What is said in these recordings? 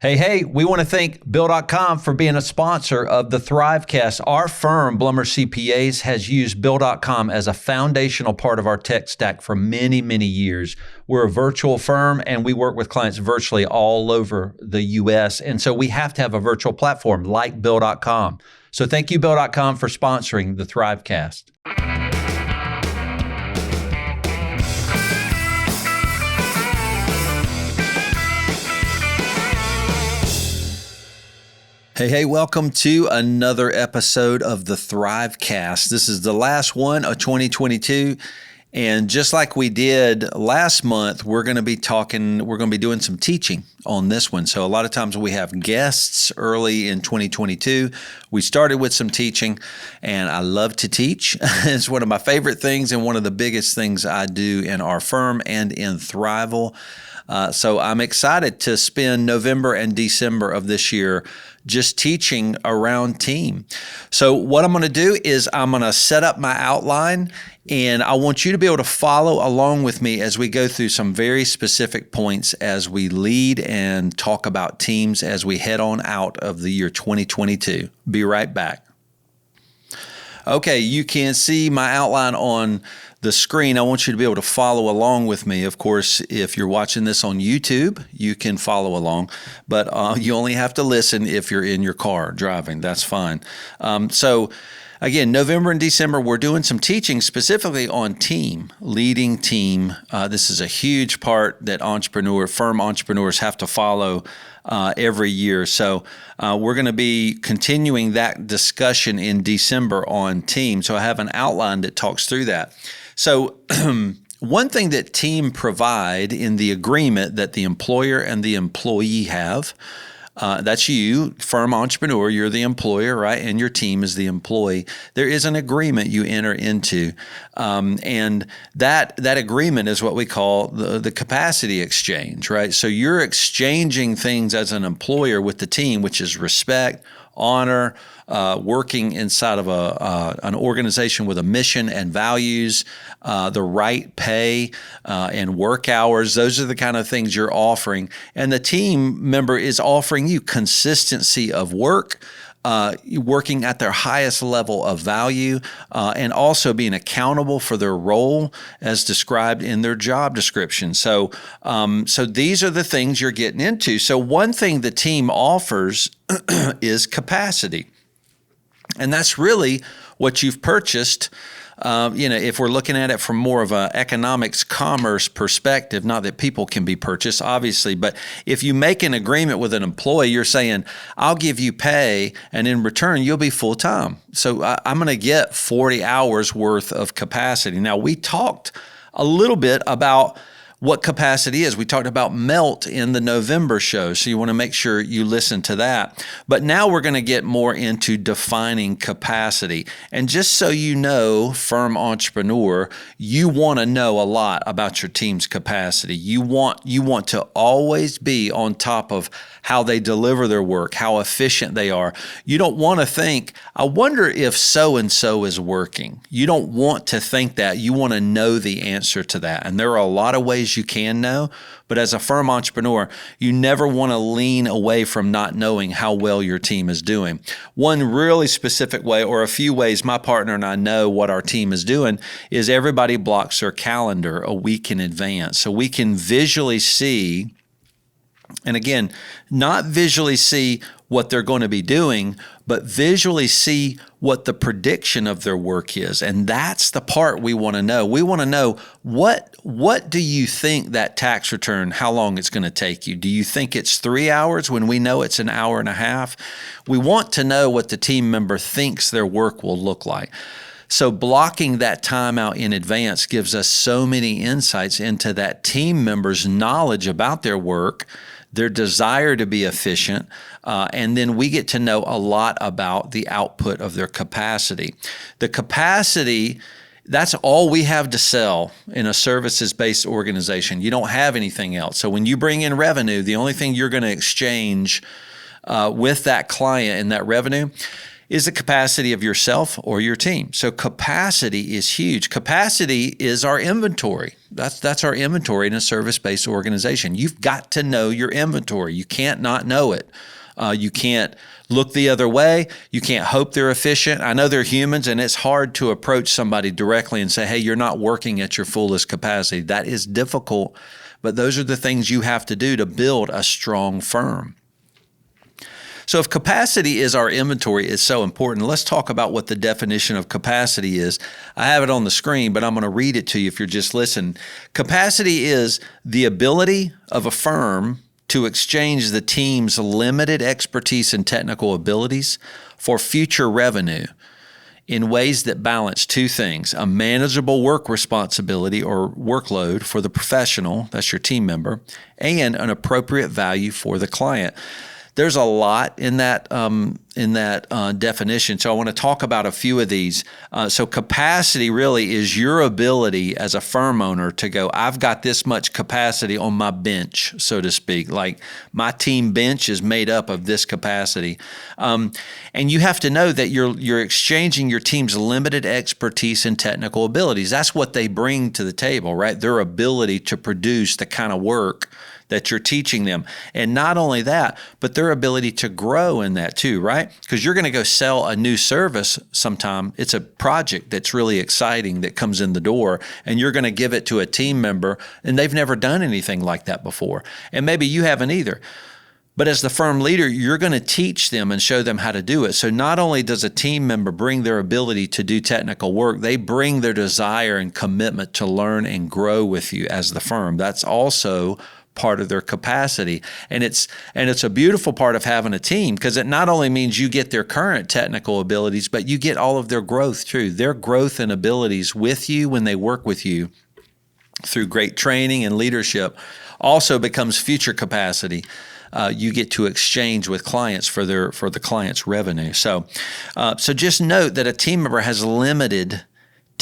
Hey, we want to thank Bill.com for being a sponsor of the Thrivecast. Our firm, Blummer CPAs, has used Bill.com as a foundational part of our tech stack for many, many years. We're a virtual firm and we work with clients virtually all over the US. And so we have to have a virtual platform like Bill.com. So thank you, Bill.com, for sponsoring the Thrivecast. Hey, welcome to another episode of the Thrivecast. This is the last one of 2022. And just like we did last month, we're going to be doing some teaching on this one. So a lot of times we have guests early in 2022. We started with some teaching, and I love to teach. It's one of my favorite things and one of the biggest things I do in our firm and in Thrival. So I'm excited to spend November and December of this year just teaching around team. So what I'm going to do is I'm going to set up my outline, and I want you to be able to follow along with me as we go through some very specific points as we lead and talk about teams as we head on out of the year 2022. Be right back. Okay, you can see my outline on the screen. I want you to be able to follow along with me. Of course, if you're watching this on YouTube, you can follow along, but you only have to listen if you're in your car driving. That's fine. So again, November and December, we're doing some teaching specifically on team, leading team. This is a huge part that firm entrepreneurs have to follow every year. So we're going to be continuing that discussion in December on team. So I have an outline that talks through that. So one thing that team provide in the agreement that the employer and the employee have, that's you, firm entrepreneur, you're the employer, right? And your team is the employee. There is an agreement you enter into. And that agreement is what we call the capacity exchange, right? So you're exchanging things as an employer with the team, which is respect, honor, working inside of an organization with a mission and values, the right pay and work hours. Those are the kind of things you're offering. And the team member is offering you consistency of work, working at their highest level of value, and also being accountable for their role as described in their job description. So these are the things you're getting into. So one thing the team offers is capacity. And that's really what you've purchased. If we're looking at it from more of an economics, commerce perspective, not that people can be purchased, obviously, but if you make an agreement with an employee, you're saying, I'll give you pay, and in return, you'll be full-time. So I'm going to get 40 hours worth of capacity. Now, we talked a little bit about what capacity is. We talked about MELT in the November show, so you want to make sure you listen to that. But now we're going to get more into defining capacity. And just so you know, firm entrepreneur, you want to know a lot about your team's capacity. You want to always be on top of how they deliver their work, how efficient they are. You don't want to think, I wonder if so-and-so is working. You don't want to think that. You want to know the answer to that. And there are a lot of ways you can know, but as a firm entrepreneur, you never want to lean away from not knowing how well your team is doing. One really specific way, or a few ways my partner and I know what our team is doing, is everybody blocks their calendar a week in advance. So we can visually see, and again, not visually see what they're going to be doing, but visually see what the prediction of their work is. And that's the part we want to know. We want to know what do you think that tax return, how long it's going to take you? Do you think it's 3 hours when we know it's an hour and a half? We want to know what the team member thinks their work will look like. So blocking that time out in advance gives us so many insights into that team member's knowledge about their work, their desire to be efficient, and then we get to know a lot about the output of their capacity. The capacity, that's all we have to sell in a services-based organization. You don't have anything else. So when you bring in revenue, the only thing you're going to exchange with that client and that revenue is the capacity of yourself or your team. So capacity is huge. Capacity is our inventory. That's our inventory in a service-based organization. You've got to know your inventory. You can't not know it. You can't look the other way. You can't hope they're efficient. I know they're humans, and it's hard to approach somebody directly and say, hey, you're not working at your fullest capacity. That is difficult, but those are the things you have to do to build a strong firm. So if capacity is our inventory, it's so important. Let's talk about what the definition of capacity is. I have it on the screen, but I'm going to read it to you if you're just listening. Capacity is the ability of a firm to exchange the team's limited expertise and technical abilities for future revenue in ways that balance two things: a manageable work responsibility or workload for the professional, that's your team member, and an appropriate value for the client. There's a lot in that definition, so I want to talk about a few of these. So capacity really is your ability as a firm owner to go, I've got this much capacity on my bench, so to speak. Like my team bench is made up of this capacity. And you have to know that you're exchanging your team's limited expertise and technical abilities. That's what they bring to the table, right? Their ability to produce the kind of work that you're teaching them. And not only that, but their ability to grow in that too, right? Because you're going to go sell a new service sometime. It's a project that's really exciting that comes in the door, and you're going to give it to a team member, and they've never done anything like that before. And maybe you haven't either. But as the firm leader, you're going to teach them and show them how to do it. So not only does a team member bring their ability to do technical work, they bring their desire and commitment to learn and grow with you as the firm. That's also part of their capacity. And it's a beautiful part of having a team, because it not only means you get their current technical abilities, but you get all of their growth too. Their growth and abilities with you when they work with you through great training and leadership also becomes future capacity. You get to exchange with clients for the client's revenue. So just note that a team member has limited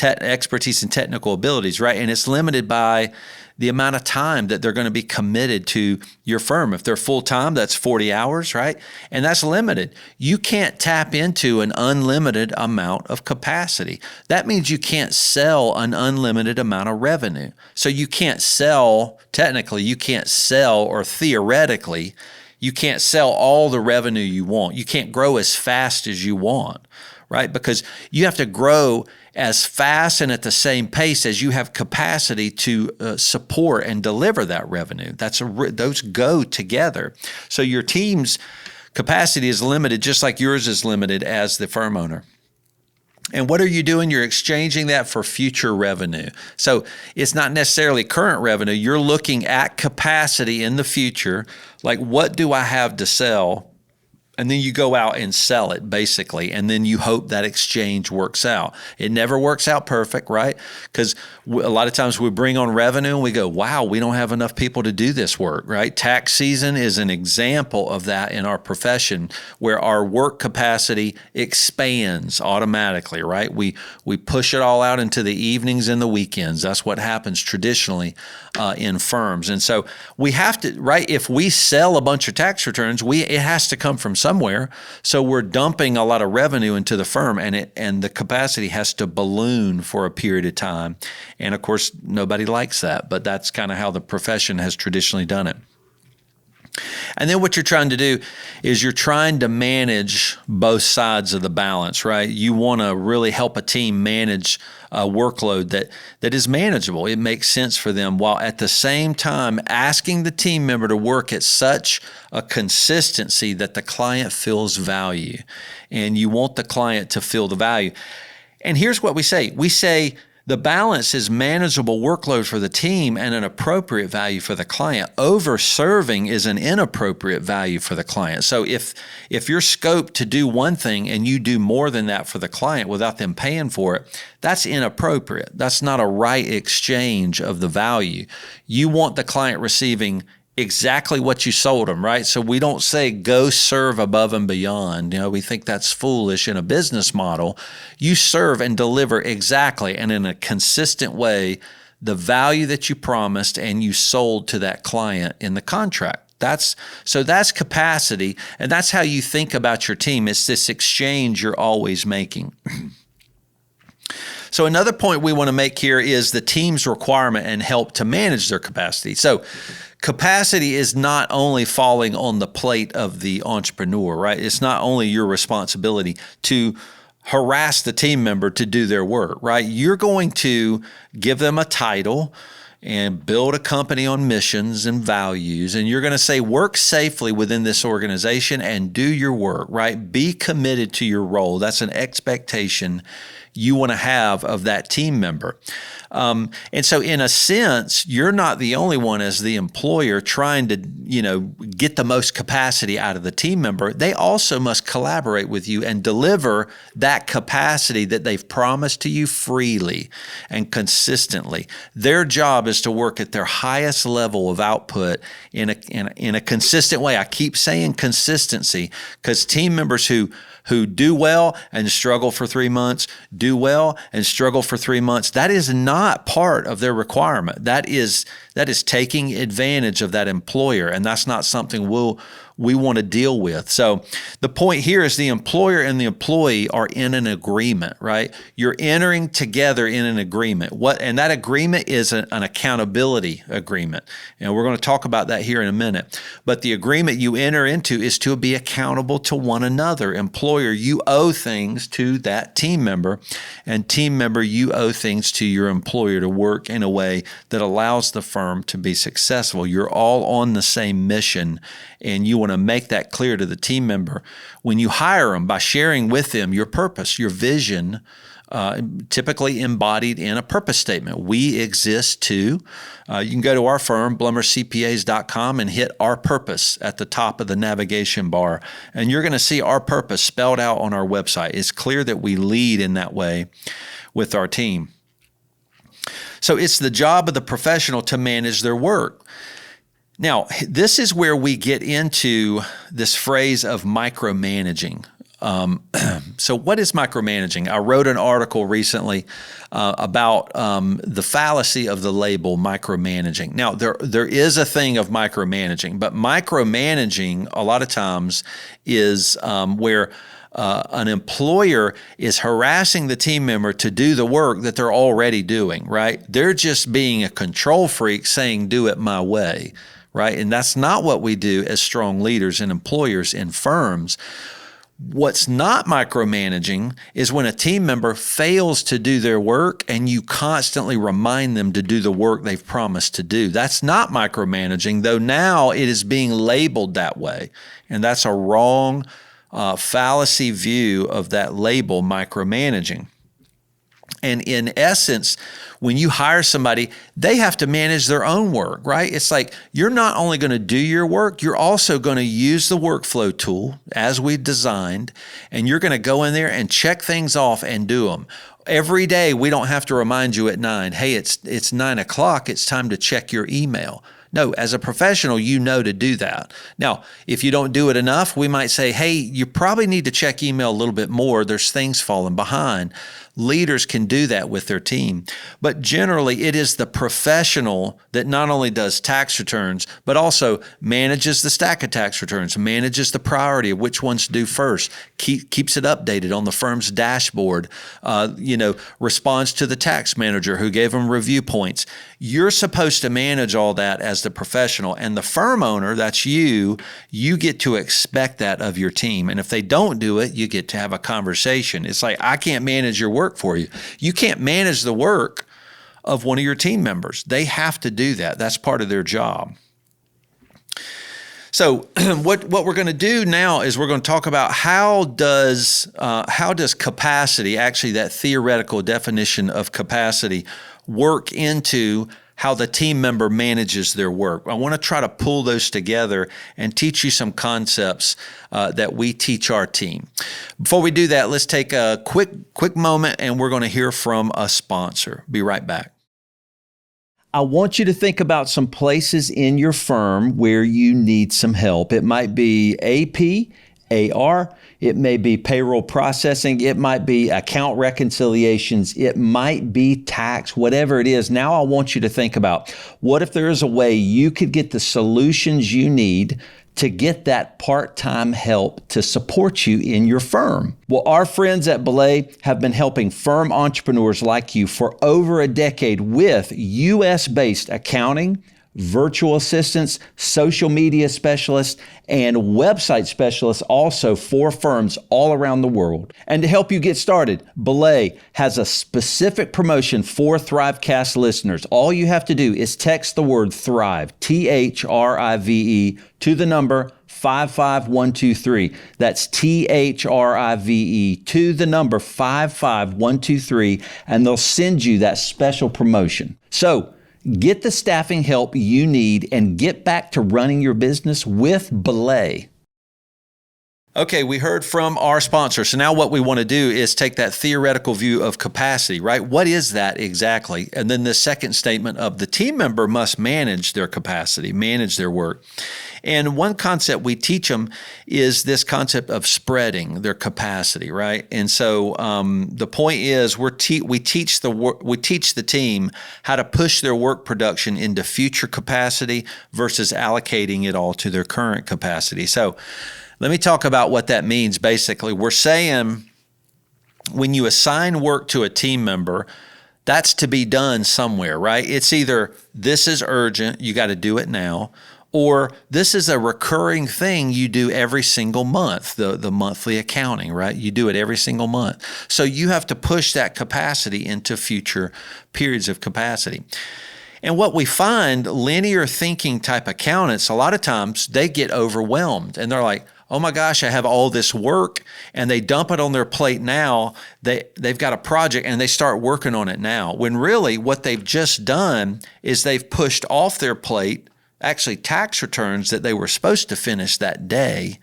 expertise and technical abilities, right? And it's limited by the amount of time that they're going to be committed to your firm. If they're full-time, that's 40 hours, right? And that's limited. You can't tap into an unlimited amount of capacity. That means you can't sell an unlimited amount of revenue. So you can't sell, technically, you can't sell, or theoretically, you can't sell all the revenue you want. You can't grow as fast as you want, right? Because you have to grow as fast and at the same pace as you have capacity to support and deliver that revenue. Those go together. So your team's capacity is limited, just like yours is limited as the firm owner. And what are you doing? You're exchanging that for future revenue. So it's not necessarily current revenue. You're looking at capacity in the future, like what do I have to sell? And then you go out and sell it, basically, and then you hope that exchange works out. It never works out perfect, right? Because a lot of times we bring on revenue and we go, wow, we don't have enough people to do this work, right? Tax season is an example of that in our profession, where our work capacity expands automatically, right? We push it all out into the evenings and the weekends. That's what happens traditionally in firms. And so we have to, right, if we sell a bunch of tax returns, it has to come from somewhere. So we're dumping a lot of revenue into the firm, and the capacity has to balloon for a period of time. And of course, nobody likes that, but that's kind of how the profession has traditionally done it. And then what you're trying to do is you're trying to manage both sides of the balance, right? You want to really help a team manage a workload that is manageable. It makes sense for them, while at the same time asking the team member to work at such a consistency that the client feels value. And you want the client to feel the value. And here's what we say. We say, the balance is manageable workload for the team and an appropriate value for the client. Over-serving is an inappropriate value for the client. So if you're scoped to do one thing and you do more than that for the client without them paying for it, that's inappropriate. That's not a right exchange of the value. You want the client receiving exactly what you sold them, right? So we don't say go serve above and beyond. We think that's foolish in a business model. You serve and deliver exactly and in a consistent way the value that you promised and you sold to that client in the contract. That's capacity, and that's how you think about your team. It's this exchange you're always making. So another point we want to make here is the team's requirement and help to manage their capacity. So capacity is not only falling on the plate of the entrepreneur, right? It's not only your responsibility to harass the team member to do their work, right? You're going to give them a title and build a company on missions and values. And you're going to say, work safely within this organization and do your work, right? Be committed to your role. That's an expectation you want to have of that team member. And so in a sense, you're not the only one as the employer trying to, get the most capacity out of the team member. They also must collaborate with you and deliver that capacity that they've promised to you freely and consistently. Their job is to work at their highest level of output in a consistent way. I keep saying consistency because team members who do well and struggle for 3 months, do well and struggle for 3 months. That is not part of their requirement. That is taking advantage of that employer, and that's not something we want to deal with. So the point here is the employer and the employee are in an agreement, right? You're entering together in an agreement. And that agreement is an accountability agreement. And we're going to talk about that here in a minute. But the agreement you enter into is to be accountable to one another. Employer, you owe things to that team member, and team member, you owe things to your employer to work in a way that allows the firm to be successful. You're all on the same mission, and you want to make that clear to the team member when you hire them by sharing with them your purpose, your vision, typically embodied in a purpose statement. We exist to, you can go to our firm, blummercpas.com, and hit our purpose at the top of the navigation bar. And you're going to see our purpose spelled out on our website. It's clear that we lead in that way with our team. So it's the job of the professional to manage their work. Now, this is where we get into this phrase of micromanaging. So what is micromanaging? I wrote an article recently about the fallacy of the label micromanaging. Now, there is a thing of micromanaging, but micromanaging a lot of times is where an employer is harassing the team member to do the work that they're already doing, right? They're just being a control freak saying, do it my way, right? And that's not what we do as strong leaders and employers in firms. What's not micromanaging is when a team member fails to do their work and you constantly remind them to do the work they've promised to do. That's not micromanaging, though now it is being labeled that way. And that's a wrong fallacy view of that label, micromanaging. And in essence, when you hire somebody, they have to manage their own work, right? It's like you're not only going to do your work, you're also going to use the workflow tool as we designed, and you're going to go in there and check things off and do them. Every day, we don't have to remind you at 9, hey, it's 9 o'clock, it's time to check your email. No, as a professional, you know to do that. Now, if you don't do it enough, we might say, hey, you probably need to check email a little bit more. There's things falling behind. Leaders can do that with their team. But generally, it is the professional that not only does tax returns, but also manages the stack of tax returns, manages the priority of which ones to do first, keeps it updated on the firm's dashboard, responds to the tax manager who gave them review points. You're supposed to manage all that as the professional. And the firm owner, that's you get to expect that of your team. And if they don't do it, you get to have a conversation. It's like, I can't manage your work for you. You can't manage the work of one of your team members. They have to do that. That's part of their job. So what we're going to do now is we're going to talk about how does capacity, actually that theoretical definition of capacity, work into how the team member manages their work. I want to try to pull those together and teach you some concepts that we teach our team. Before we do that, let's take a quick moment and we're going to hear from a sponsor. Be right back. I want you to think about some places in your firm where you need some help. It might be AP, AR, it may be payroll processing, it might be account reconciliations, it might be tax, whatever it is. Now I want you to think about, what if there is a way you could get the solutions you need to get that part-time help to support you in your firm? Well, our friends at Belay have been helping firm entrepreneurs like you for over a decade with U.S.-based accounting, virtual assistants, social media specialists, and website specialists also for firms all around the world. And to help you get started, Belay has a specific promotion for Thrivecast listeners. All you have to do is text the word Thrive, THRIVE, to the number 55123. That's THRIVE to the number 55123, and they'll send you that special promotion. So, get the staffing help you need and get back to running your business with Belay. Okay, we heard from our sponsor. So now what we want to do is take that theoretical view of capacity, right? What is that exactly? And then the second statement of the team member must manage their capacity, manage their work. And one concept we teach them is this concept of spreading their capacity, right? And so the point is we teach the team how to push their work production into future capacity versus allocating it all to their current capacity. So let me talk about what that means. Basically, we're saying when you assign work to a team member, that's to be done somewhere, right? It's either this is urgent, you got to do it now, or this is a recurring thing you do every single month, the monthly accounting, right? You do it every single month. So you have to push that capacity into future periods of capacity. And what we find, linear thinking type accountants, a lot of times they get overwhelmed and they're like, oh my gosh, I have all this work, and they dump it on their plate now. They've got a project and they start working on it now. When really what they've just done is they've pushed off their plate, actually tax returns that they were supposed to finish that day.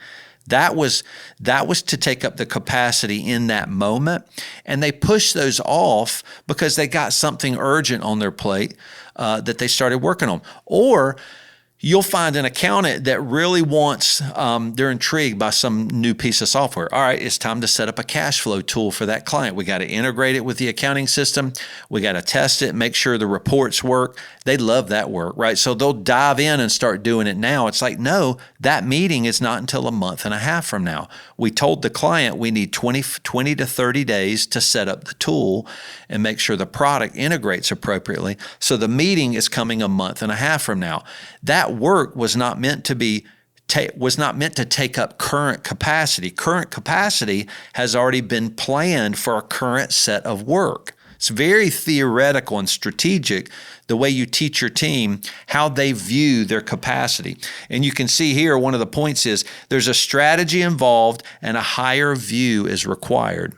That was to take up the capacity in that moment. And they pushed those off because they got something urgent on their plate that they started working on. Or you'll find an accountant that really wants, they're intrigued by some new piece of software. All right, it's time to set up a cash flow tool for that client. We got to integrate it with the accounting system. We got to test it, make sure the reports work. They love that work, right? So they'll dive in and start doing it now. It's like, no, that meeting is not until a month and a half from now. We told the client we need 20 to 30 days to set up the tool and make sure the product integrates appropriately. So the meeting is coming a month and a half from now. That work was not meant to take up current capacity. Current capacity has already been planned for a current set of work. It's very theoretical and strategic, the way you teach your team how they view their capacity. And you can see here, one of the points is there's a strategy involved and a higher view is required.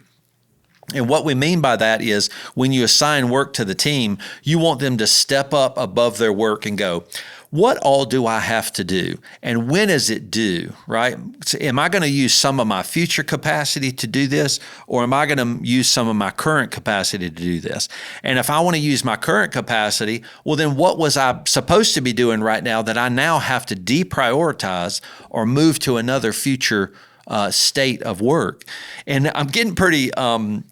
And what we mean by that is when you assign work to the team, you want them to step up above their work and go, what all do I have to do? And when is it due, right? So am I going to use some of my future capacity to do this? Or am I going to use some of my current capacity to do this? And if I want to use my current capacity, well, then what was I supposed to be doing right now that I now have to deprioritize or move to another future state of work? And I'm getting pretty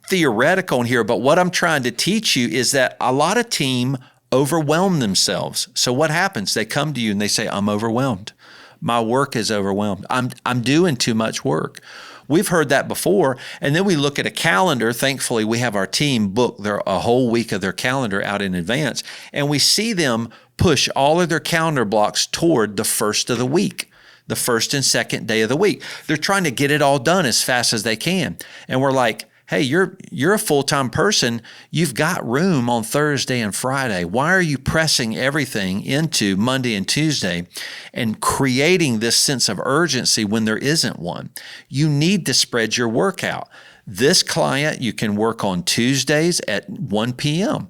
theoretical in here, but what I'm trying to teach you is that a lot of team overwhelm themselves. So what happens? They come to you and they say, I'm overwhelmed. My work is overwhelmed. I'm doing too much work. We've heard that before. And then we look at a calendar. Thankfully, we have our team book a whole week of their calendar out in advance. And we see them push all of their calendar blocks toward the first of the week, the first and second day of the week. They're trying to get it all done as fast as they can. And we're like, hey, you're a full-time person. You've got room on Thursday and Friday. Why are you pressing everything into Monday and Tuesday and creating this sense of urgency when there isn't one? You need to spread your work out. This client, you can work on Tuesdays at 1 p.m.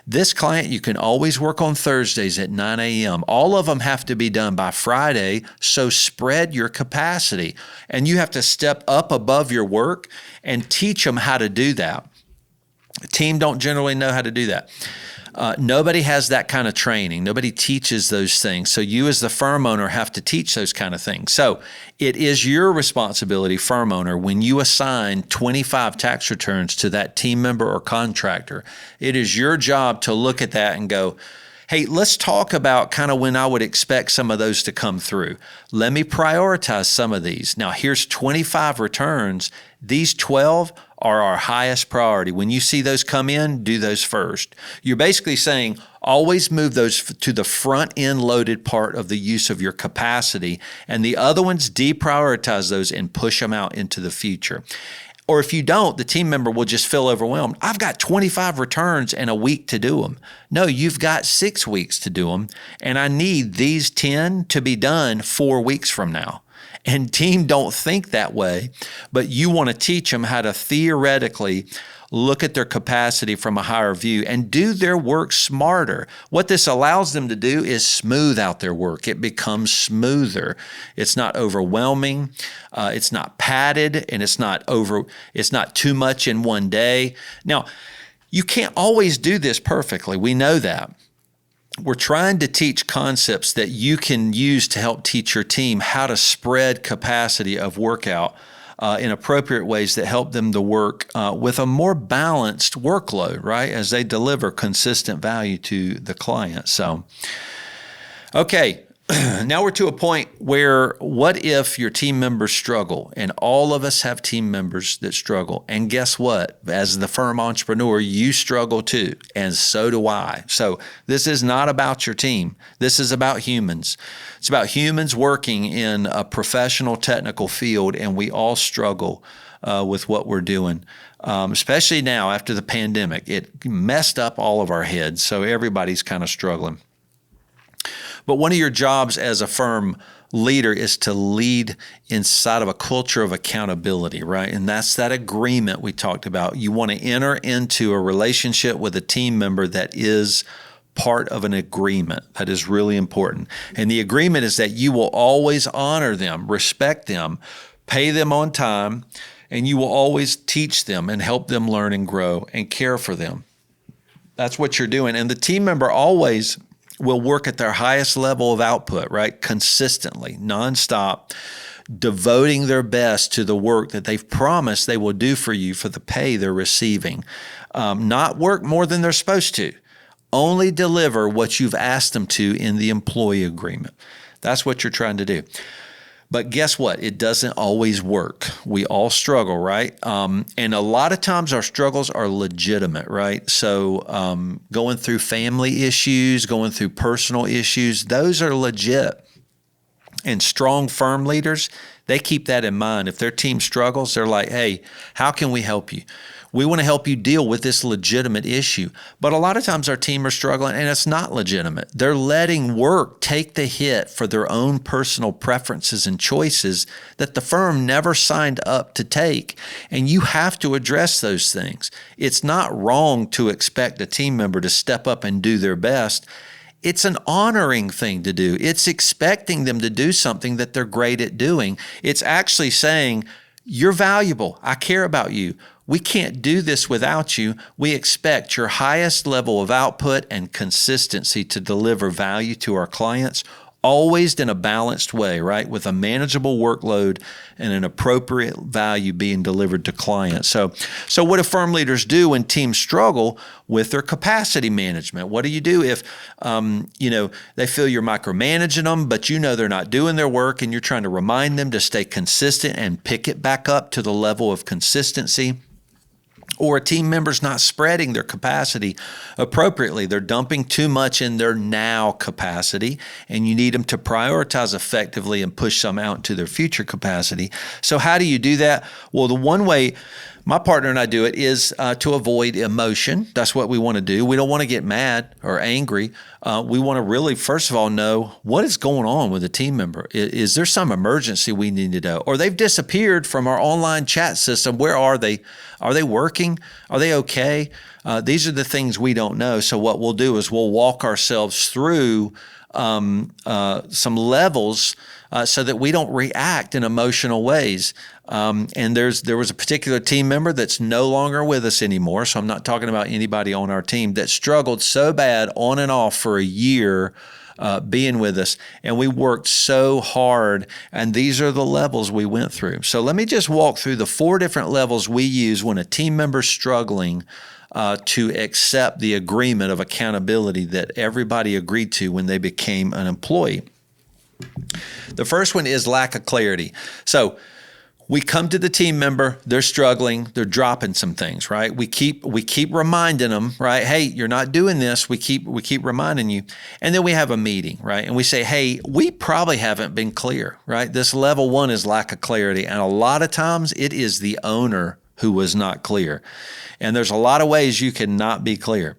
This client, you can always work on Thursdays at 9 a.m. All of them have to be done by Friday, so spread your capacity. And you have to step up above your work and teach them how to do that. The team don't generally know how to do that. Nobody has that kind of training. Nobody teaches those things. So you as the firm owner have to teach those kind of things. So it is your responsibility, firm owner, when you assign 25 tax returns to that team member or contractor, it is your job to look at that and go, hey, let's talk about kind of when I would expect some of those to come through. Let me prioritize some of these. Now, here's 25 returns. These 12 are our highest priority. When you see those come in, do those first. You're basically saying always move those to the front end loaded part of the use of your capacity, and the other ones, deprioritize those and push them out into the future. Or if you don't, the team member will just feel overwhelmed. I've got 25 returns and a week to do them. No, you've got 6 weeks to do them, and I need these 10 to be done 4 weeks from now. And team don't think that way, but you want to teach them how to theoretically look at their capacity from a higher view and do their work smarter. What this allows them to do is smooth out their work. It becomes smoother. It's not overwhelming. It's not padded, and it's not too much in one day. Now, you can't always do this perfectly. We know that. We're trying to teach concepts that you can use to help teach your team how to spread capacity of workout in appropriate ways that help them to work with a more balanced workload, right, as they deliver consistent value to the client. So, okay, now we're to a point where what if your team members struggle? And all of us have team members that struggle. And guess what? As the firm entrepreneur, you struggle too. And so do I. So this is not about your team. This is about humans. It's about humans working in a professional technical field, and we all struggle with what we're doing. Especially now after the pandemic. It messed up all of our heads. So everybody's kind of struggling. But one of your jobs as a firm leader is to lead inside of a culture of accountability, right? And that's that agreement we talked about. You want to enter into a relationship with a team member that is part of an agreement. That is really important. And the agreement is that you will always honor them, respect them, pay them on time, and you will always teach them and help them learn and grow and care for them. That's what you're doing. And the team member always will work at their highest level of output, right? Consistently, nonstop, devoting their best to the work that they've promised they will do for you for the pay they're receiving. Not work more than they're supposed to. Only deliver what you've asked them to in the employee agreement. That's what you're trying to do. But guess what? It doesn't always work. We all struggle, right? And a lot of times our struggles are legitimate, right? So going through family issues, going through personal issues, those are legit. And strong firm leaders, they keep that in mind. If their team struggles, they're like, hey, how can we help you? We want to help you deal with this legitimate issue. But a lot of times our team are struggling and it's not legitimate. They're letting work take the hit for their own personal preferences and choices that the firm never signed up to take. And you have to address those things. It's not wrong to expect a team member to step up and do their best. It's an honoring thing to do. It's expecting them to do something that they're great at doing. It's actually saying, you're valuable. I care about you. We can't do this without you. We expect your highest level of output and consistency to deliver value to our clients, always in a balanced way, right? With a manageable workload and an appropriate value being delivered to clients. So what do firm leaders do when teams struggle with their capacity management? What do you do if, they feel you're micromanaging them, but you know they're not doing their work and you're trying to remind them to stay consistent and pick it back up to the level of consistency? Or a team member's not spreading their capacity appropriately. They're dumping too much in their now capacity, and you need them to prioritize effectively and push some out into their future capacity. So how do you do that? Well, the one way my partner and I do it is to avoid emotion. That's what we want to do. We don't want to get mad or angry. We want to really, first of all, know what is going on with a team member. Is there some emergency we need to know? Or they've disappeared from our online chat system. Where are they? Are they working? Are they okay? These are the things we don't know. So what we'll do is we'll walk ourselves through some levels so that we don't react in emotional ways. And there was a particular team member that's no longer with us anymore. So I'm not talking about anybody on our team that struggled so bad on and off for a year being with us. And we worked so hard. And these are the levels we went through. So let me just walk through the 4 different levels we use when a team member's struggling to accept the agreement of accountability that everybody agreed to when they became an employee. The first one is lack of clarity. So we come to the team member, they're struggling, they're dropping some things, right? We keep reminding them, right? Hey, you're not doing this. We keep reminding you. And then we have a meeting, right? And we say, hey, we probably haven't been clear, right? This level 1 is lack of clarity. And a lot of times it is the owner who was not clear. And there's a lot of ways you can not be clear.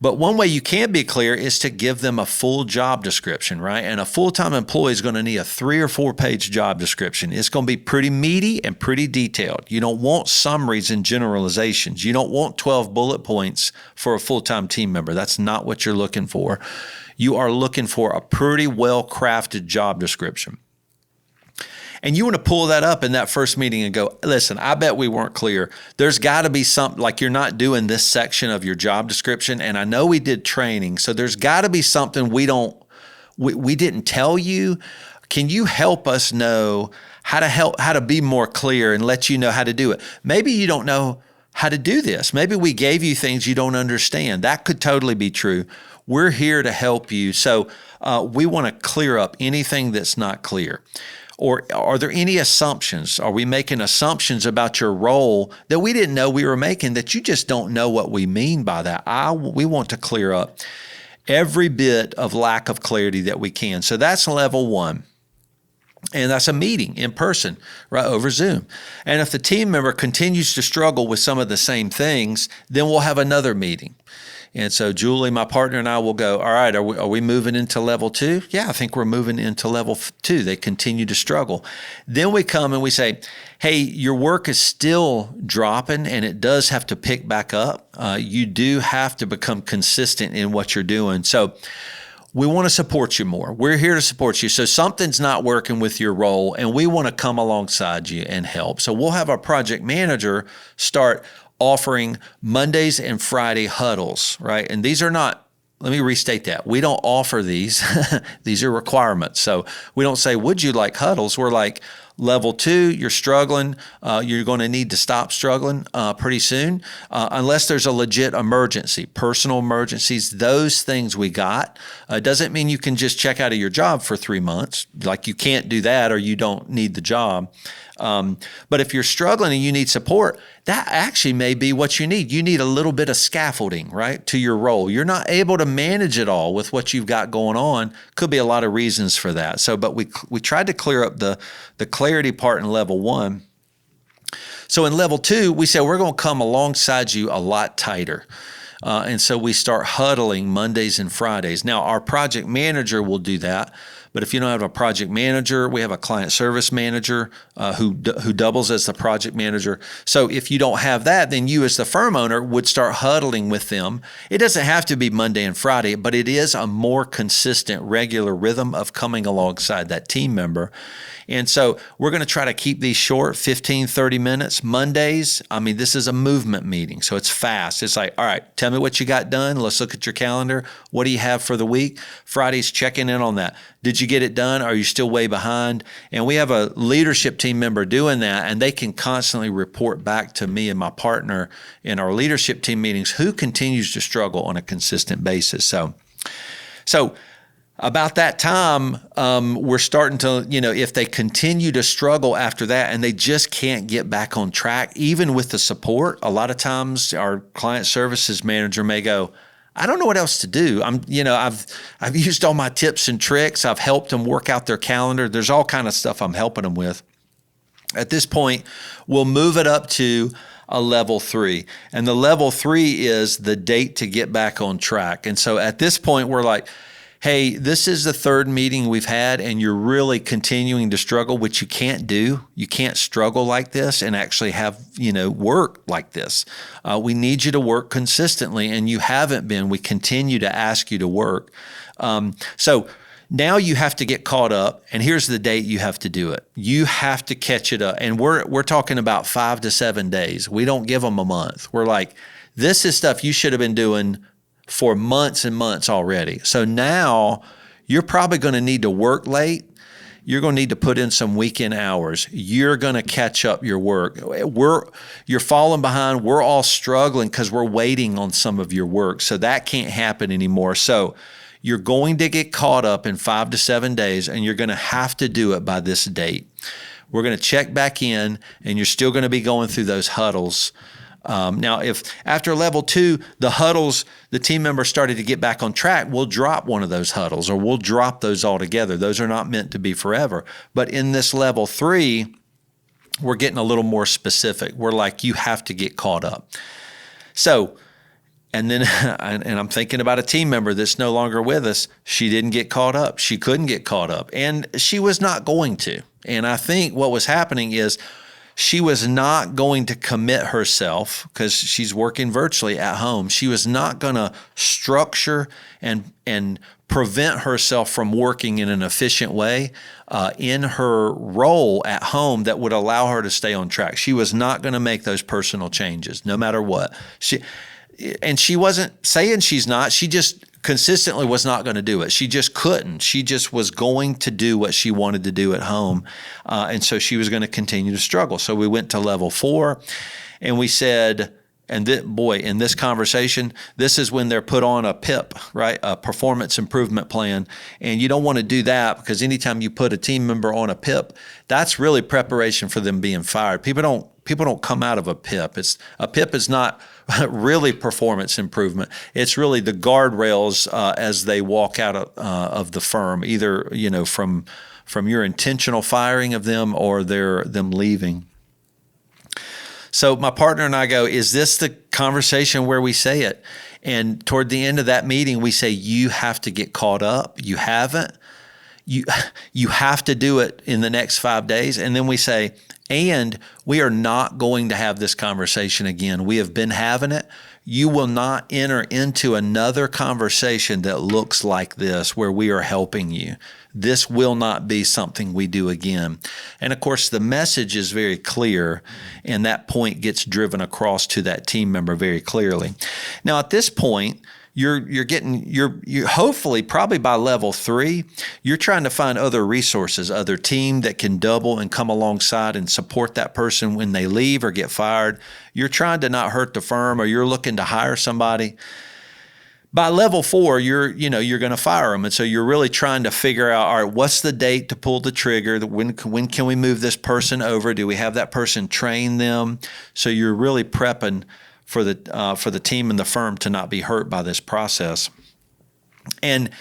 But one way you can be clear is to give them a full job description, right? And a full-time employee is going to need a 3 or 4 page job description. It's going to be pretty meaty and pretty detailed. You don't want summaries and generalizations. You don't want 12 bullet points for a full-time team member. That's not what you're looking for. You are looking for a pretty well-crafted job description. And you want to pull that up in that first meeting and go, listen, I bet we weren't clear. There's got to be something, like you're not doing this section of your job description. And I know we did training, so there's got to be something we didn't tell you. Can you help us know how to be more clear and let you know how to do it? Maybe you don't know how to do this. Maybe we gave you things you don't understand. That could totally be true. We're here to help you. So we want to clear up anything that's not clear. Or are there any assumptions? Are we making assumptions about your role that we didn't know we were making, that you just don't know what we mean by that? We want to clear up every bit of lack of clarity that we can. So that's level 1. And that's a meeting in person, right, over Zoom. And if the team member continues to struggle with some of the same things, then we'll have another meeting. And so Julie, my partner, and I will go, all right, are we moving into level 2? Yeah, I think we're moving into level 2. They continue to struggle. Then we come and we say, hey, your work is still dropping and it does have to pick back up. You do have to become consistent in what you're doing. So we want to support you more. We're here to support you. So something's not working with your role and we want to come alongside you and help. So we'll have our project manager start offering Mondays and Friday huddles, right? And these are not, let me restate that. We don't offer these. These are requirements. So we don't say, would you like huddles? We're like, level 2, you're struggling. You're going to need to stop struggling pretty soon, unless there's a legit emergency, personal emergencies, those things we got. Doesn't mean you can just check out of your job for 3 months. Like you can't do that or you don't need the job. But if you're struggling and you need support, that actually may be what you need. You need a little bit of scaffolding, right, to your role. You're not able to manage it all with what you've got going on. Could be a lot of reasons for that. So, but we tried to clear up the clarity part in level 1. So in level 2, we said we're going to come alongside you a lot tighter. And so we start huddling Mondays and Fridays. Now, our project manager will do that. But if you don't have a project manager, we have a client service manager who doubles as the project manager. So if you don't have that, then you as the firm owner would start huddling with them. It doesn't have to be Monday and Friday, but it is a more consistent, regular rhythm of coming alongside that team member. And so we're going to try to keep these short, 15, 30 minutes. Mondays, this is a movement meeting, so it's fast. It's like, all right, tell me what you got done. Let's look at your calendar. What do you have for the week? Friday's checking in on that. Did you get it done? Are you still way behind? And we have a leadership team member doing that, and they can constantly report back to me and my partner in our leadership team meetings who continues to struggle on a consistent basis. So about that time, we're starting to, if they continue to struggle after that and they just can't get back on track, even with the support, a lot of times our client services manager may go, I don't know what else to do. I've used all my tips and tricks. I've helped them work out their calendar. There's all kind of stuff I'm helping them with. At this point, we'll move it up to a level 3. And the level 3 is the date to get back on track. And so at this point, we're like, hey, this is the 3rd meeting we've had and you're really continuing to struggle, which you can't do. You can't struggle like this and actually have, work like this. We need you to work consistently and you haven't been. We continue to ask you to work. So Now you have to get caught up, and here's the date you have to do it. You have to catch it up. And we're talking about 5 to 7 days. We don't give them a month. We're like, this is stuff you should have been doing for months and months already. So now you're probably going to need to work late. You're going to need to put in some weekend hours. You're going to catch up your work. You're falling behind. We're all struggling because we're waiting on some of your work. So that can't happen anymore. So you're going to get caught up in 5 to 7 days, and you're going to have to do it by this date. We're going to check back in, and you're still going to be going through those huddles. Now, if after level 2, the huddles, the team members started to get back on track, we'll drop one of those huddles, or we'll drop those altogether. Those are not meant to be forever. But in this level 3, we're getting a little more specific. We're like, you have to get caught up. So, and then, and I'm thinking about a team member that's no longer with us. She didn't get caught up. She couldn't get caught up, and she was not going to. And I think what was happening is she was not going to commit herself, because she's working virtually at home. She was not going to structure and prevent herself from working in an efficient way in her role at home that would allow her to stay on track. She was not going to make those personal changes, no matter what. She wasn't saying she's not. She just consistently was not going to do it. She just couldn't. She just was going to do what she wanted to do at home. And so she was going to continue to struggle. So we went to level 4, and we said, and in this conversation, this is when they're put on a PIP, right? A performance improvement plan. And you don't want to do that, because anytime you put a team member on a PIP, that's really preparation for them being fired. People don't come out of a PIP. A PIP is not really performance improvement. It's really the guardrails as they walk out of the firm, either from your intentional firing of them or them leaving. So my partner and I go, is this the conversation where we say it? And toward the end of that meeting, we say, you have to get caught up. You haven't. You have to do it in the next 5 days. And then we say, and we are not going to have this conversation again. We have been having it. You will not enter into another conversation that looks like this, where we are helping you. This will not be something we do again. And of course, the message is very clear, and that point gets driven across to that team member very clearly. Now, at this point, you're hopefully, probably by level 3, you're trying to find other resources, other team that can double and come alongside and support that person when they leave or get fired. You're trying to not hurt the firm, or you're looking to hire somebody. By level 4, you're going to fire them. And so you're really trying to figure out, all right, what's the date to pull the trigger? When can we move this person over? Do we have that person train them? So you're really prepping for the team and the firm to not be hurt by this process. And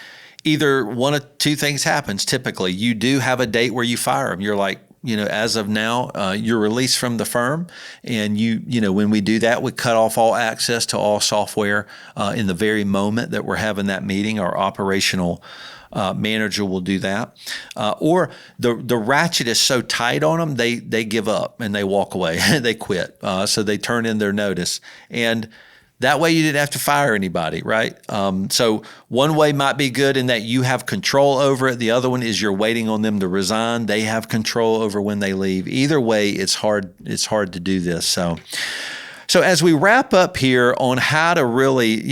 either one of two things happens. Typically, you do have a date where you fire them. You're like, as of now, you're released from the firm. And when we do that, we cut off all access to all software in the very moment that we're having that meeting. Our operational manager will do that. Or the ratchet is so tight on them, they give up and they walk away. They quit. So they turn in their notice. And that way you didn't have to fire anybody, right? So one way might be good in that you have control over it. The other one is you're waiting on them to resign. They have control over when they leave. Either way, it's hard to do this. So as we wrap up here on how to really,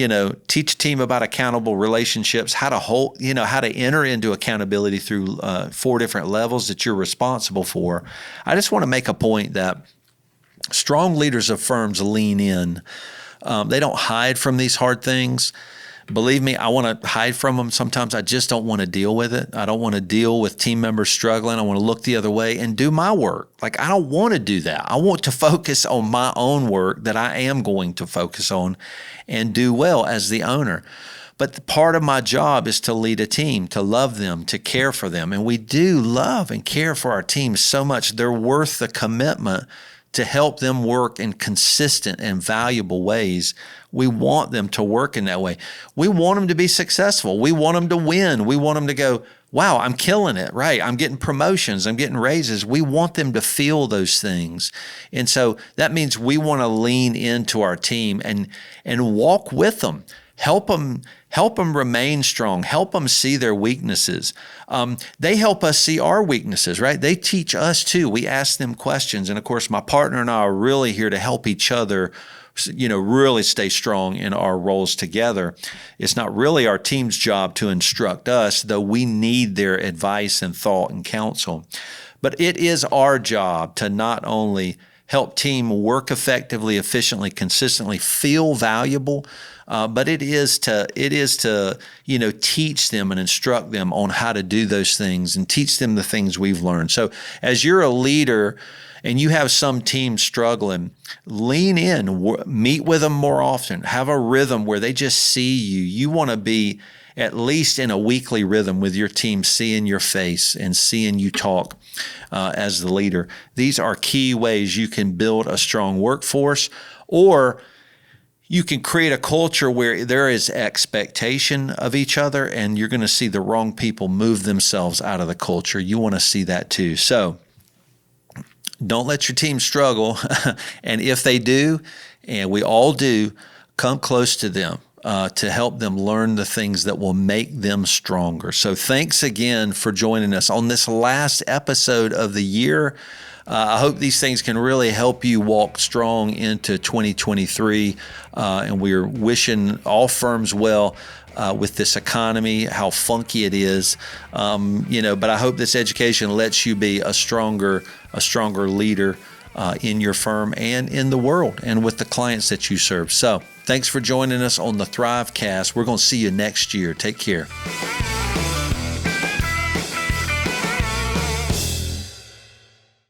teach a team about accountable relationships, how to enter into accountability through 4 different levels that you're responsible for, I just want to make a point that strong leaders of firms lean in. They don't hide from these hard things. Believe me, I want to hide from them. Sometimes I just don't want to deal with it. I don't want to deal with team members struggling. I want to look the other way and do my work. Like, I don't want to do that. I want to focus on my own work that I am going to focus on and do well as the owner. But part of my job is to lead a team, to love them, to care for them. And we do love and care for our teams so much. They're worth the commitment to help them work in consistent and valuable ways. We want them to work in that way. We want them to be successful. We want them to win. We want them to go, wow, I'm killing it, right? I'm getting promotions. I'm getting raises. We want them to feel those things. And so that means we want to lean into our team and walk with them. Help them remain strong. Help them see their weaknesses. They help us see our weaknesses, right? They teach us too. We ask them questions. And of course, my partner and I are really here to help each other, really stay strong in our roles together. It's not really our team's job to instruct us, though we need their advice and thought and counsel. But it is our job to not only help team work effectively, efficiently, consistently, feel valuable, but it is to teach them and instruct them on how to do those things and teach them the things we've learned. So as you're a leader and you have some team struggling, lean in, meet with them more often, have a rhythm where they just see you. You want to be at least in a weekly rhythm with your team, seeing your face and seeing you talk as the leader. These are key ways you can build a strong workforce, or you can create a culture where there is expectation of each other, and you're going to see the wrong people move themselves out of the culture. You want to see that too. So don't let your team struggle. And if they do, and we all do, come close to them to help them learn the things that will make them stronger. So thanks again for joining us on this last episode of the year. I hope these things can really help you walk strong into 2023. And we're wishing all firms well with this economy, how funky it is. But I hope this education lets you be a stronger leader in your firm and in the world and with the clients that you serve. So thanks for joining us on the Thrivecast. We're going to see you next year. Take care.